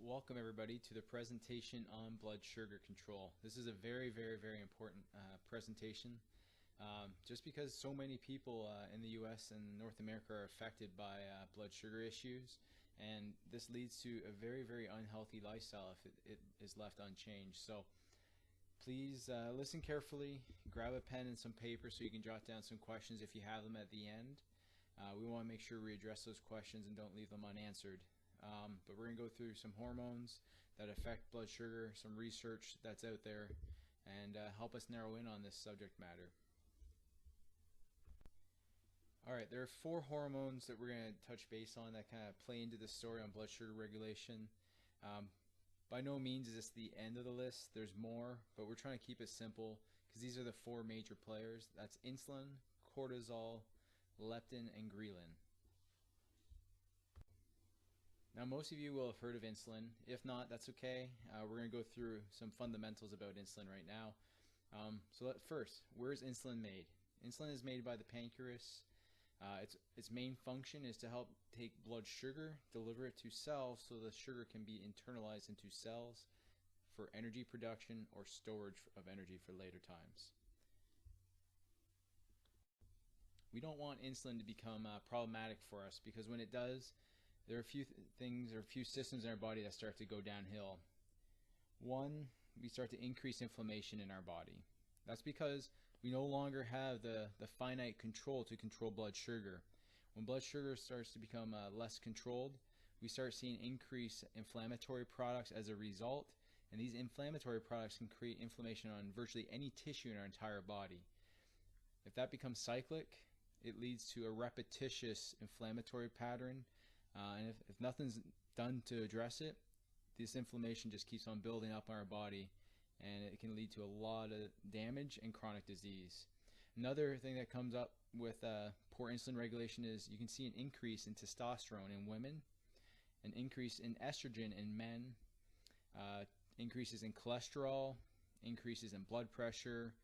welcome everybody to the presentation on blood sugar control. This is a very important presentation just because so many people in the US and North America are affected by blood sugar issues, and this leads to a very unhealthy lifestyle if it is left unchanged. So please listen carefully, grab a pen and some paper so you can jot down some questions if you have them at the end. We want to make sure we address those questions and don't leave them unanswered. But we're going to go through some hormones that affect blood sugar, some research that's out there, and help us narrow in on this subject matter. Alright, there are 4 hormones that we're going to touch base on that kind of play into the story on blood sugar regulation. By no means is this the end of the list. There's more, but we're trying to keep it simple because these are the 4 major players. That's insulin, cortisol, leptin, and ghrelin. Now, most of you will have heard of insulin. If not, that's okay. We're going to go through some fundamentals about insulin right now. First, where is insulin made? Insulin is made by the pancreas. Its main function is to help take blood sugar, deliver it to cells so the sugar can be internalized into cells for energy production or storage of energy for later times. We don't want insulin to become problematic for us, because when it does, there are a few things or a few systems in our body that start to go downhill. One, we start to increase inflammation in our body. That's because we no longer have the finite control to control blood sugar. When blood sugar starts to become less controlled, we start seeing increased inflammatory products as a result, and these inflammatory products can create inflammation on virtually any tissue in our entire body. If that becomes cyclic, it leads to a repetitious inflammatory pattern. And if nothing's done to address it, this inflammation just keeps on building up in our body, and it can lead to a lot of damage and chronic disease. Another thing that comes up with poor insulin regulation is you can see an increase in testosterone in women, an increase in estrogen in men, increases in cholesterol, increases in blood pressure.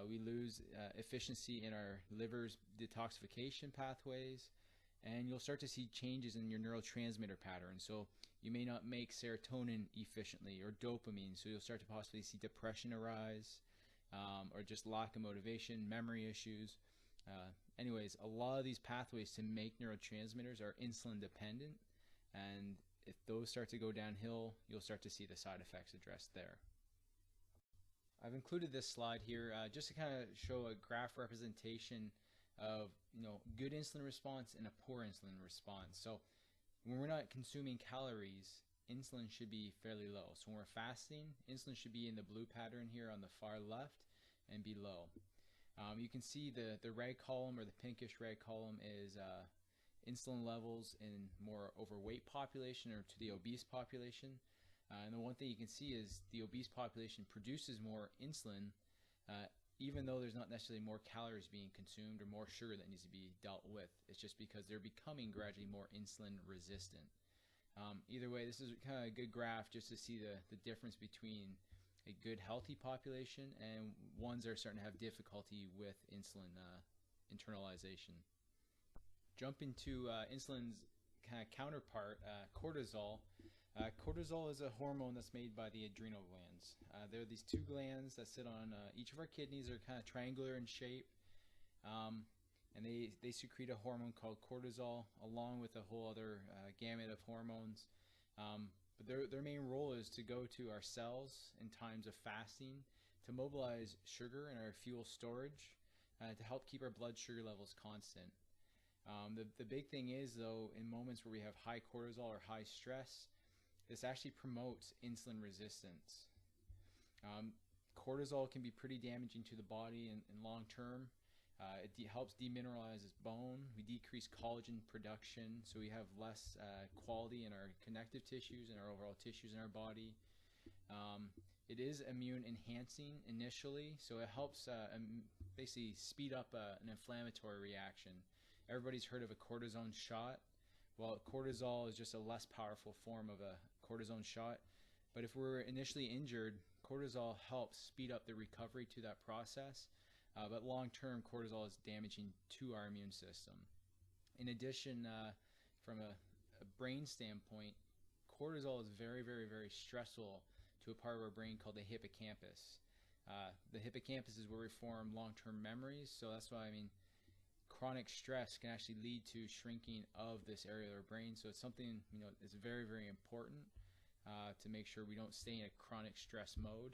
We lose efficiency in our liver's detoxification pathways. And you'll start to see changes in your neurotransmitter pattern. So you may not make serotonin efficiently, or dopamine, so you'll start to possibly see depression arise, or just lack of motivation, memory issues. Anyways, a lot of these pathways to make neurotransmitters are insulin dependent, and if those start to go downhill, you'll start to see the side effects addressed there. I've included this slide here just to kind of show a graph representation of good insulin response and a poor insulin response. So when we're not consuming calories, insulin should be fairly low. So when we're fasting, insulin should be in the blue pattern here on the far left and be low. You can see the red column, or the pinkish red column, is insulin levels in more overweight population or to the obese population. And the one thing you can see is the obese population produces more insulin, even though there's not necessarily more calories being consumed or more sugar that needs to be dealt with. It's just because they're becoming gradually more insulin resistant. Either way, this is kind of a good graph just to see the difference between a good healthy population and ones that are starting to have difficulty with insulin internalization. Jumping to insulin's kind of counterpart, cortisol. Cortisol is a hormone that's made by the adrenal glands. There are these 2 glands that sit on each of our kidneys. They're kind of triangular in shape, and they secrete a hormone called cortisol, along with a whole other gamut of hormones. But their main role is to go to our cells in times of fasting to mobilize sugar in our fuel storage to help keep our blood sugar levels constant. The big thing is, though, in moments where we have high cortisol or high stress, this actually promotes insulin resistance. Cortisol can be pretty damaging to the body in long term. It helps demineralize bone. We decrease collagen production, so we have less quality in our connective tissues and our overall tissues in our body. It is immune enhancing initially, so it helps basically speed up an inflammatory reaction. Everybody's heard of a cortisone shot. Well, cortisol is just a less powerful form of a cortisone shot, but if we're initially injured, cortisol helps speed up the recovery to that process, but long-term cortisol is damaging to our immune system. In addition, from a brain standpoint, cortisol is very, very, very stressful to a part of our brain called the hippocampus. The hippocampus is where we form long-term memories, so that's why, chronic stress can actually lead to shrinking of this area of our brain. So it's something, is very, very important to make sure we don't stay in a chronic stress mode.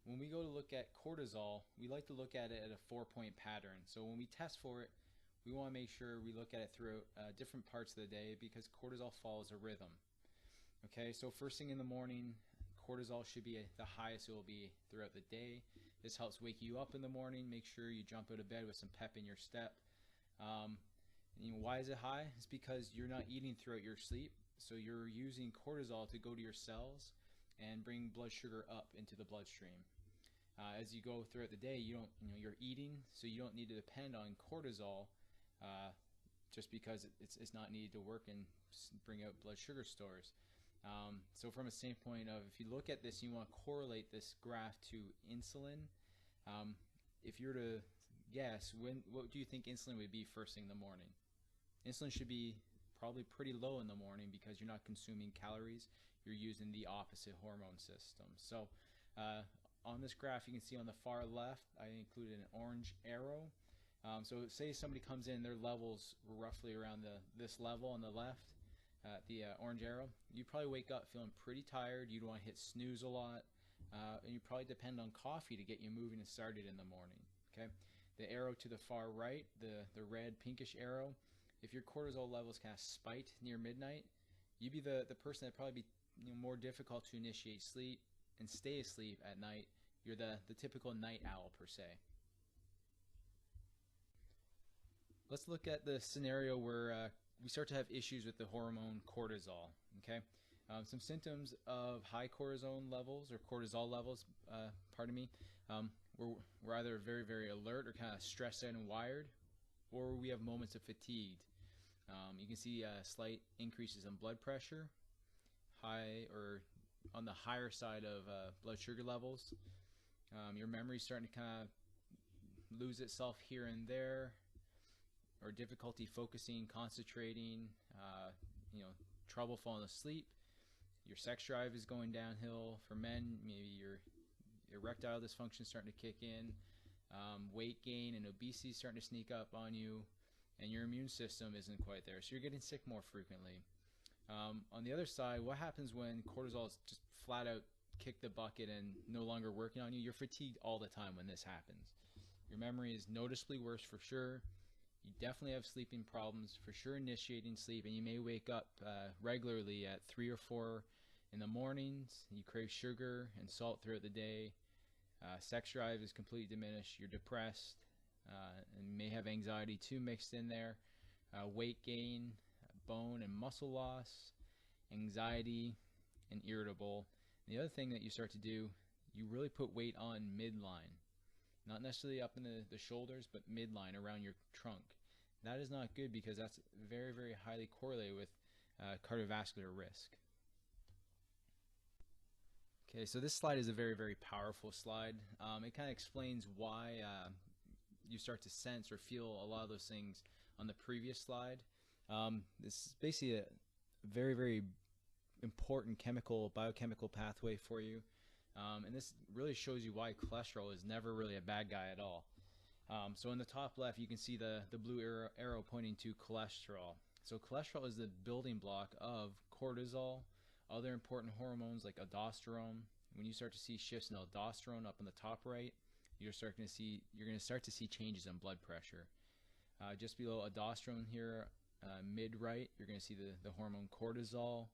When we go to look at cortisol, we like to look at it at a 4-point pattern. So when we test for it, we want to make sure we look at it through different parts of the day, because cortisol follows a rhythm. Okay, so first thing in the morning, cortisol should be the highest it will be throughout the day. This helps wake you up in the morning. Make sure you jump out of bed with some pep in your step. Why is it high? It's because you're not eating throughout your sleep, so you're using cortisol to go to your cells and bring blood sugar up into the bloodstream. As you go throughout the day, you're eating, so you don't need to depend on cortisol just because it's not needed to work and bring out blood sugar stores. So from a standpoint of, if you look at this, you want to correlate this graph to insulin. If you were to guess, what do you think insulin would be first thing in the morning? Insulin should be probably pretty low in the morning because you're not consuming calories. You're using the opposite hormone system. So on this graph, you can see on the far left, I included an orange arrow. So say somebody comes in, their levels were roughly around this level on the left, the orange arrow. You probably wake up feeling pretty tired. You'd want to hit snooze a lot, and you probably depend on coffee to get you moving and started in the morning. Okay, the arrow to the far right, the red pinkish arrow, if your cortisol levels kind of spiked near midnight, you'd be the person that'd probably be more difficult to initiate sleep and stay asleep at night. You're the typical night owl per se. Let's look at the scenario where we start to have issues with the hormone cortisol. Okay, some symptoms of high cortisol levels or cortisol levels, we're either very, very alert or kind of stressed out and wired, or we have moments of fatigue. You can see slight increases in blood pressure, high or on the higher side of blood sugar levels. Your memory's starting to kind of lose itself here and there, or difficulty focusing, concentrating, trouble falling asleep. Your sex drive is going downhill. For men, maybe your erectile dysfunction is starting to kick in. Weight gain and obesity is starting to sneak up on you, and your immune system isn't quite there, so you're getting sick more frequently. On the other side, what happens when cortisol is just flat out kick the bucket and no longer working on you? You're fatigued all the time when this happens. Your memory is noticeably worse for sure. You definitely have sleeping problems, for sure initiating sleep, and you may wake up regularly at 3 or 4 in the mornings. You crave sugar and salt throughout the day. Sex drive is completely diminished. You're depressed, and may have anxiety too mixed in there. Weight gain, bone and muscle loss, anxiety, and irritable. And the other thing that you start to do, you really put weight on midline. Not necessarily up in the shoulders, but midline around your trunk. That is not good because that's very, very highly correlated with cardiovascular risk. Okay, so this slide is a very, very powerful slide. It kind of explains why you start to sense or feel a lot of those things on the previous slide. This is basically a very, very important biochemical pathway for you. And this really shows you why cholesterol is never really a bad guy at all. So in the top left, you can see the blue arrow pointing to cholesterol. So cholesterol is the building block of cortisol, other important hormones like aldosterone. When you start to see shifts in aldosterone up in the top right, you're going to start to see changes in blood pressure. Just below aldosterone here, mid right, you're going to see the hormone cortisol.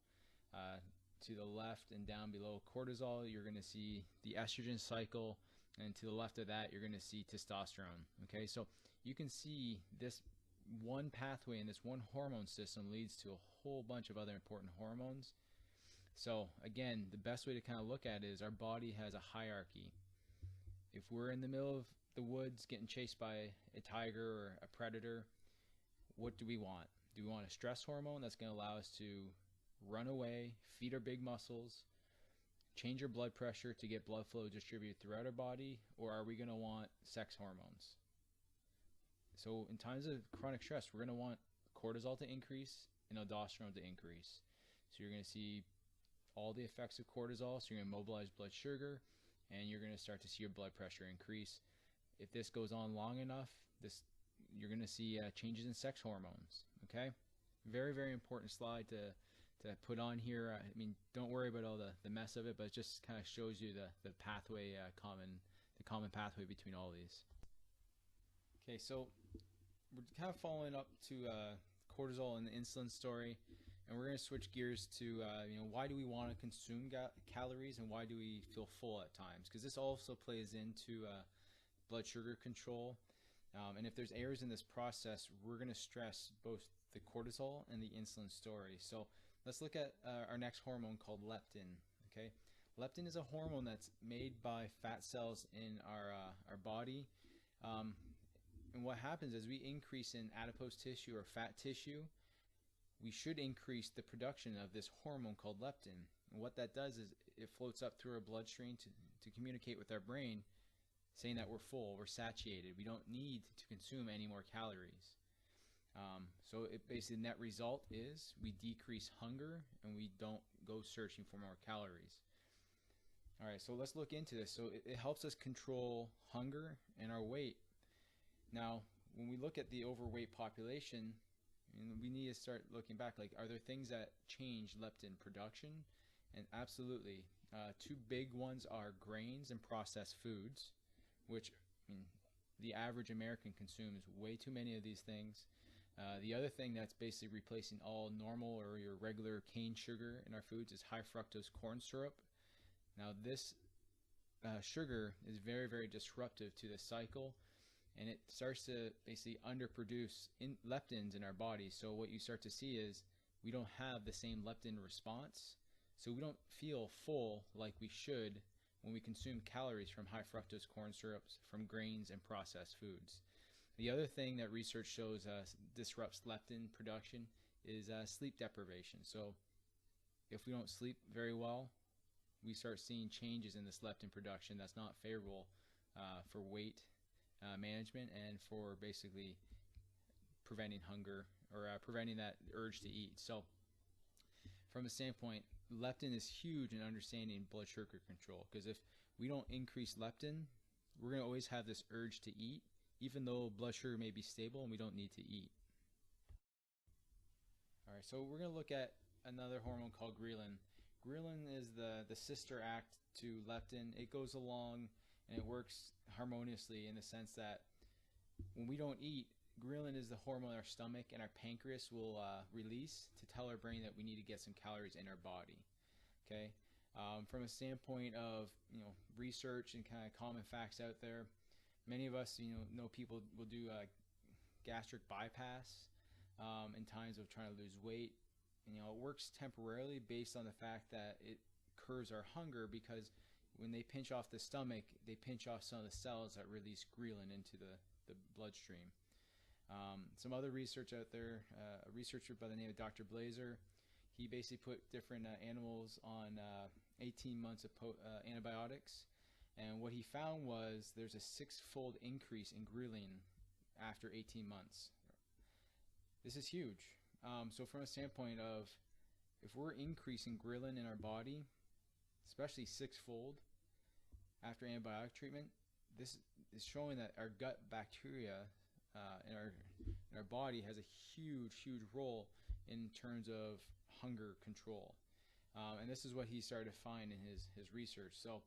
To the left and down below cortisol, you're going to see the estrogen cycle, and to the left of that, you're going to see testosterone. Okay, so you can see this one pathway and this one hormone system leads to a whole bunch of other important hormones. So again, the best way to kind of look at it is our body has a hierarchy. If we're in the middle of the woods getting chased by a tiger or a predator, what do we want? Do we want a stress hormone that's going to allow us to run away, feed our big muscles, change our blood pressure to get blood flow distributed throughout our body, or are we going to want sex hormones? So in times of chronic stress, we're going to want cortisol to increase and aldosterone to increase. So you're going to see all the effects of cortisol. So you're going to mobilize blood sugar, and you're going to start to see your blood pressure increase. If this goes on long enough, you're going to see changes in sex hormones. Okay, very, very important slide to put on here. I mean, don't worry about all the mess of it, but it just kind of shows you the pathway, the common pathway between all these. Okay, so we're kind of following up to cortisol and the insulin story, and we're going to switch gears to why do we want to consume calories, and why do we feel full at times? Because this also plays into blood sugar control, and if there's errors in this process, we're going to stress both the cortisol and the insulin story. So let's look at our next hormone called leptin. Okay, leptin is a hormone that's made by fat cells in our body. And what happens is we increase in adipose tissue or fat tissue, we should increase the production of this hormone called leptin. And what that does is it floats up through our bloodstream to communicate with our brain, saying that we're full, we're satiated, we don't need to consume any more calories. So it basically, net result is we decrease hunger and we don't go searching for more calories. All right, so let's look into this. So it helps us control hunger and our weight. Now, when we look at the overweight population, we need to start looking back, like, are there things that change leptin production? And absolutely. Two big ones are grains and processed foods, which the average American consumes way too many of these things. The other thing that's basically replacing all normal or your regular cane sugar in our foods is high fructose corn syrup. Now, this sugar is very, very disruptive to the cycle, and it starts to basically underproduce leptins in our body. So what you start to see is we don't have the same leptin response, so we don't feel full like we should when we consume calories from high fructose corn syrups, from grains and processed foods. The other thing that research shows disrupts leptin production is sleep deprivation. So if we don't sleep very well, we start seeing changes in this leptin production that's not favorable for weight management and for basically preventing hunger or preventing that urge to eat. So from a standpoint, leptin is huge in understanding blood sugar control, because if we don't increase leptin, we're going to always have this urge to eat, even though blood sugar may be stable and we don't need to eat. All right, so we're going to look at another hormone called ghrelin. Ghrelin is the sister act to leptin. It goes along and it works harmoniously in the sense that when we don't eat, ghrelin is the hormone our stomach and our pancreas will release to tell our brain that we need to get some calories in our body. Okay, from a standpoint of research and kind of common facts out there, many of us know people will do a gastric bypass in times of trying to lose weight. And, it works temporarily based on the fact that it curbs our hunger, because when they pinch off the stomach, they pinch off some of the cells that release ghrelin into the bloodstream. Some other research out there, a researcher by the name of Dr. Blazer, he basically put different animals on 18 months of antibiotics, and what he found was there's a 6-fold increase in ghrelin after 18 months. This is huge. So from a standpoint of, if we're increasing ghrelin in our body, especially 6-fold after antibiotic treatment, this is showing that our gut bacteria in our body has a huge role in terms of hunger control. And this is what he started to find in his research. So,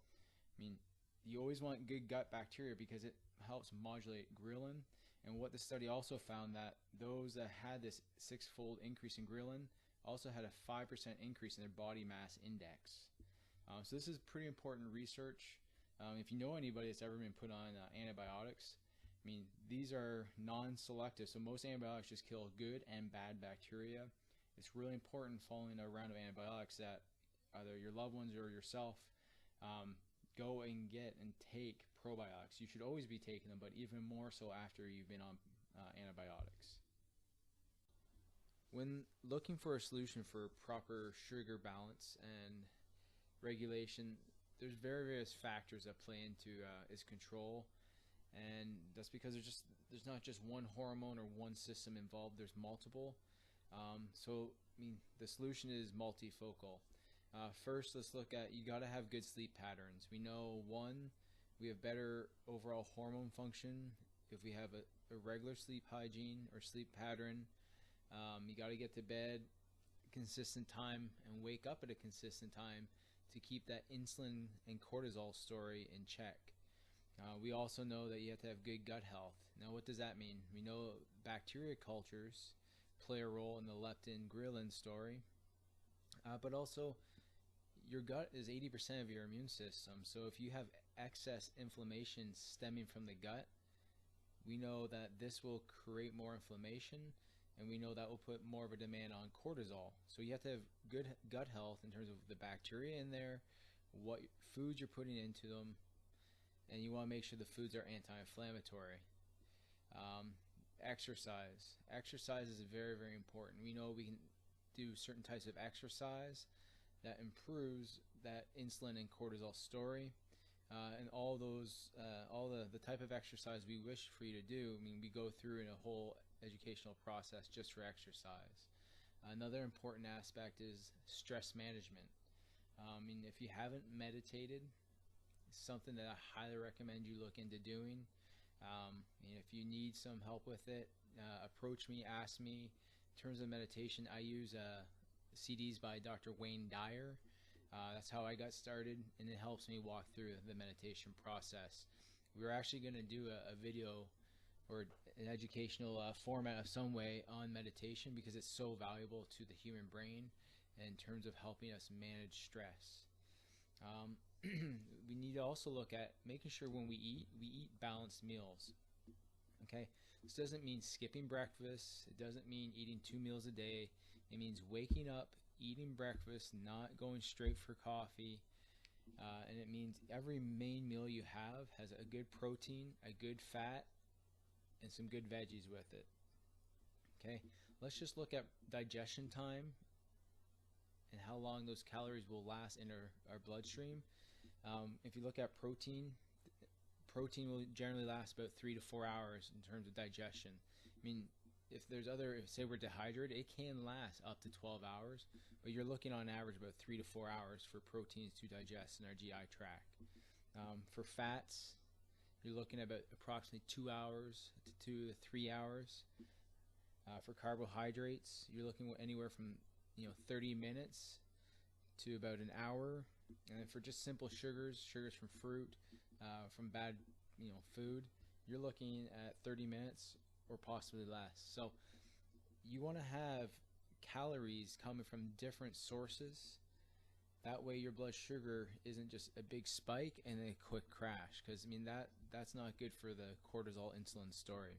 you always want good gut bacteria because it helps modulate ghrelin. And what the study also found, that those that had this 6-fold increase in ghrelin also had a 5% increase in their body mass index. So this is pretty important research. If you know anybody that's ever been put on antibiotics, these are non-selective. So most antibiotics just kill good and bad bacteria. It's really important following a round of antibiotics that either your loved ones or yourself go and get and take probiotics. You should always be taking them, but even more so after you've been on antibiotics. When looking for a solution for proper sugar balance and regulation, there's various factors that play into its control, and that's because there's not just one hormone or one system involved. There's multiple. The solution is multifocal. First, let's look at, you got to have good sleep patterns. We know, one, we have better overall hormone function if we have a regular sleep hygiene or sleep pattern. You got to get to bed consistent time and wake up at a consistent time to keep that insulin and cortisol story in check. We also know that you have to have good gut health. Now, what does that mean? We know bacteria cultures play a role in the leptin ghrelin story, but also your gut is 80% of your immune system. So if you have excess inflammation stemming from the gut, we know that this will create more inflammation, and we know that will put more of a demand on cortisol. So you have to have good gut health in terms of the bacteria in there, what foods you're putting into them, and you want to make sure the foods are anti-inflammatory. Exercise. Exercise is very, very important. We know we can do certain types of exercise that improves that insulin and cortisol story. And all those, all the type of exercise we wish for you to do, I mean, we go through in a whole educational process just for exercise. Another important aspect is stress management. If you haven't meditated, it's something that I highly recommend you look into doing. If you need some help with it, approach me, ask me. In terms of meditation, I use CDs by Dr. Wayne Dyer. That's how I got started, and it helps me walk through the meditation process. We're actually going to do a video or an educational format of some way on meditation, because it's so valuable to the human brain in terms of helping us manage stress. We need to also look at making sure when we eat balanced meals. Okay, this doesn't mean skipping breakfast. It doesn't mean eating 2 meals a day. It means waking up, eating breakfast, not going straight for coffee. And it means every main meal you have has a good protein, a good fat, and some good veggies with it. Okay, let's just look at digestion time and how long those calories will last in our bloodstream. If you look at protein will generally last about 3 to 4 hours in terms of digestion. If there's say we're dehydrated, it can last up to 12 hours, but you're looking on average about 3 to 4 hours for proteins to digest in our GI tract. For fats, you're looking at about approximately 2 hours to 2 to 3 hours. For carbohydrates, you're looking at anywhere from 30 minutes to about an hour. And then for just simple sugars from fruit, from bad food, you're looking at 30 minutes or possibly less. So you want to have calories coming from different sources. That way your blood sugar isn't just a big spike and a quick crash, because that's not good for the cortisol insulin story.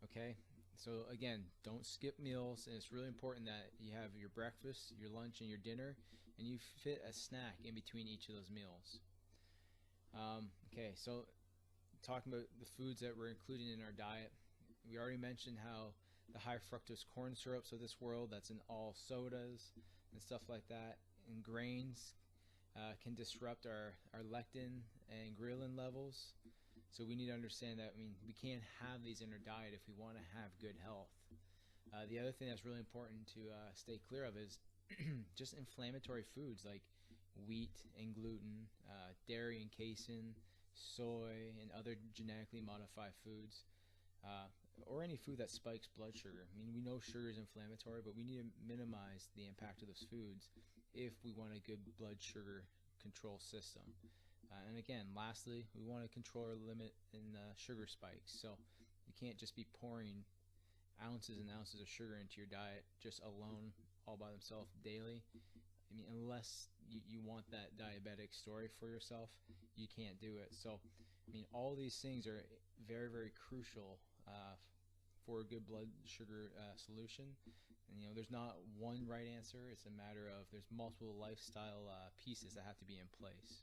Okay, so again, don't skip meals, and it's really important that you have your breakfast, your lunch, and your dinner, and you fit a snack in between each of those meals. Okay, so talking about the foods that we're including in our diet, we already mentioned how the high fructose corn syrups of this world, that's in all sodas and stuff like that, and grains can disrupt our lectin and ghrelin levels. So we need to understand that we can't have these in our diet if we want to have good health. The other thing that's really important to stay clear of is just inflammatory foods like wheat and gluten, dairy and casein, soy, and other genetically modified foods, or any food that spikes blood sugar. We know sugar is inflammatory, but we need to minimize the impact of those foods if we want a good blood sugar control system. And again, lastly, we want to control our limit in sugar spikes. So you can't just be pouring ounces and ounces of sugar into your diet just alone, all by themselves daily. Unless you want that diabetic story for yourself, you can't do it. So all these things are very, very crucial for a good blood sugar solution. And there's not one right answer. It's a matter of there's multiple lifestyle pieces that have to be in place.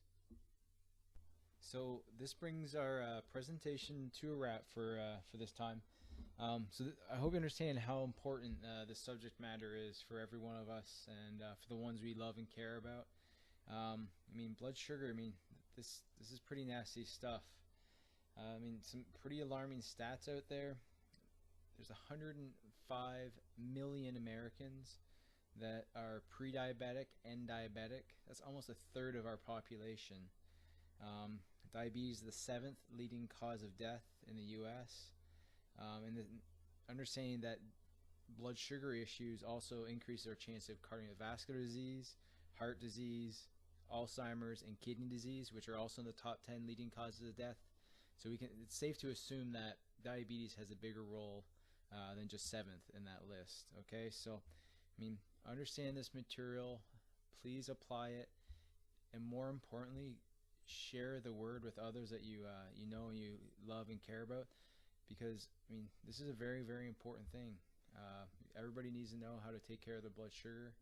So this brings our presentation to a wrap for this time. I hope you understand how important this subject matter is for every one of us, and for the ones we love and care about. Blood sugar, this is pretty nasty stuff. Some pretty alarming stats out there. there's 105 million Americans that are pre-diabetic and diabetic. That's almost a third of our population. Diabetes is the 7th leading cause of death in the U.S. Understanding that blood sugar issues also increase our chance of cardiovascular disease, heart disease, Alzheimer's, and kidney disease, which are also in the top 10 leading causes of death. So it's safe to assume that diabetes has a bigger role than just 7th in that list. Okay, so understand this material, please apply it, and more importantly, share the word with others that you know and you love and care about, because this is a very, very important thing. Everybody needs to know how to take care of their blood sugar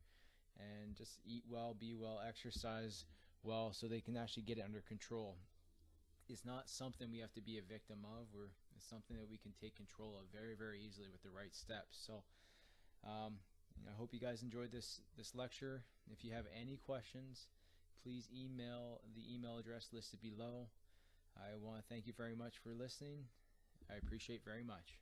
and just eat well, be well, exercise well, so they can actually get it under control. It's not something we have to be a victim of. It's something that we can take control of very, very easily with the right steps. So I hope you guys enjoyed this lecture. If you have any questions, please email the email address listed below. I want to thank you very much for listening. I appreciate very much.